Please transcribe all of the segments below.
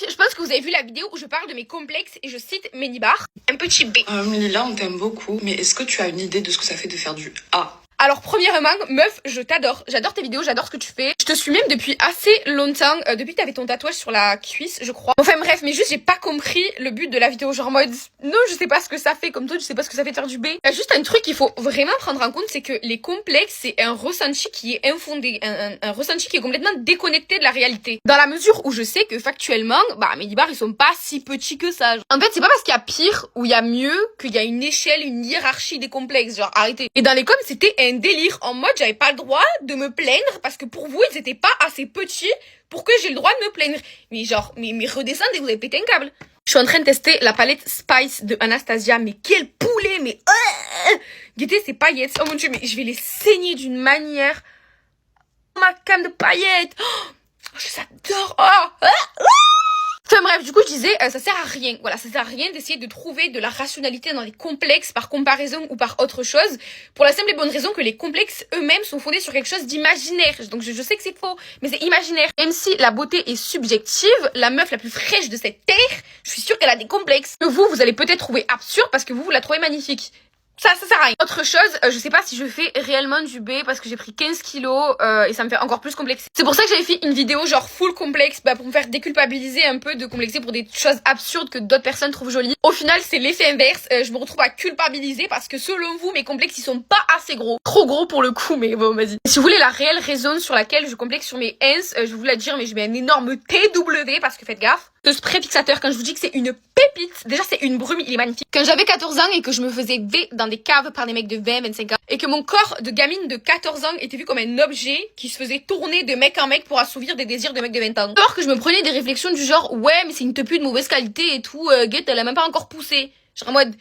je pense que vous avez vu la vidéo où je parle de mes complexes et je cite Ménibar. Un petit B. Lila, on t'aime beaucoup, mais est-ce que tu as une idée de ce que ça fait de faire du A? Alors premièrement, meuf, je t'adore. J'adore tes vidéos, j'adore ce que tu fais. Je te suis même depuis assez longtemps, depuis que t'avais ton tatouage sur la cuisse, je crois. Enfin bref, mais juste j'ai pas compris le but de la vidéo. Genre en mode, non, je sais pas ce que ça fait, comme toi, je sais pas ce que ça fait de faire du B. Il y a juste un truc qu'il faut vraiment prendre en compte, c'est que les complexes, c'est un ressenti qui est infondé, un ressenti qui est complètement déconnecté de la réalité. Dans la mesure où je sais que factuellement, mes Ménibar, ils sont pas si petits que ça. En fait, c'est pas parce qu'il y a pire ou il y a mieux qu'il y a une échelle, une hiérarchie des complexes. Genre, arrêtez. Et dans les coms, c'était un délire en mode j'avais pas le droit de me plaindre parce que pour vous ils étaient pas assez petits pour que j'ai le droit de me plaindre. Mais genre, mais redescendez, vous avez pété un câble. Je suis en train de tester la palette Spice de Anastasia, mais quel poulet, mais guettez ces paillettes, oh mon dieu, mais je vais les saigner d'une manière. Oh, ma canne de paillettes, oh, j'adore. Enfin bref, du coup je disais, ça sert à rien. Voilà, ça sert à rien d'essayer de trouver de la rationalité dans les complexes par comparaison ou par autre chose, pour la simple et bonne raison que les complexes eux-mêmes sont fondés sur quelque chose d'imaginaire. Donc je sais que c'est faux, mais c'est imaginaire. Même si la beauté est subjective, la meuf la plus fraîche de cette terre, je suis sûre qu'elle a des complexes. Que vous allez peut-être trouver absurde parce que vous la trouvez magnifique. Ça sert à rien. Autre chose, je sais pas si je fais réellement du B parce que j'ai pris 15 kilos et ça me fait encore plus complexer. C'est pour ça que j'avais fait une vidéo genre full complexe, pour me faire déculpabiliser un peu de complexer pour des choses absurdes que d'autres personnes trouvent jolies. Au final, c'est l'effet inverse. Je me retrouve à culpabiliser parce que selon vous, mes complexes, ils sont pas assez gros. Trop gros pour le coup, mais bon, vas-y. Si vous voulez la réelle raison sur laquelle je complexe sur mes ins, je vais vous la dire, mais je mets un énorme TW parce que faites gaffe. Ce spray fixateur, quand je vous dis que c'est une pépite, déjà c'est une brume, il est magnifique. Quand j'avais 14 ans et que je me faisais V dans des caves par des mecs de 20, 25 ans, et que mon corps de gamine de 14 ans était vu comme un objet qui se faisait tourner de mec en mec pour assouvir des désirs de mecs de 20 ans. Alors que je me prenais des réflexions du genre, ouais, mais c'est une tepu de mauvaise qualité et tout, Guette, elle a même pas encore poussé. Genre en mode,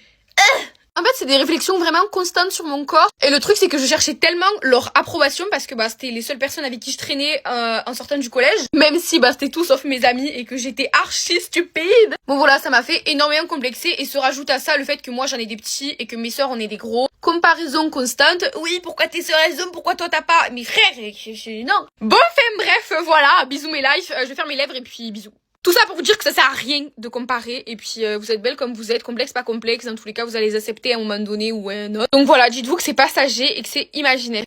en fait, c'est des réflexions vraiment constantes sur mon corps. Et le truc, c'est que je cherchais tellement leur approbation parce que c'était les seules personnes avec qui je traînais en sortant du collège. Même si c'était tout sauf mes amis et que j'étais archi stupide. Bon voilà, ça m'a fait énormément complexer. Et se rajoute à ça le fait que moi j'en ai des petits et que mes sœurs en aient des gros. Comparaison constante. Oui, pourquoi tes sœurs elles ont, pourquoi toi t'as pas? Mes frères, non. Bon, bref, voilà. Bisous mes lives. Je vais faire mes lèvres et puis bisous. Tout ça pour vous dire que ça sert à rien de comparer et puis vous êtes belle comme vous êtes, complexe pas complexe, dans tous les cas vous allez les accepter à un moment donné ou à un autre. Donc voilà, dites-vous que c'est passager et que c'est imaginaire.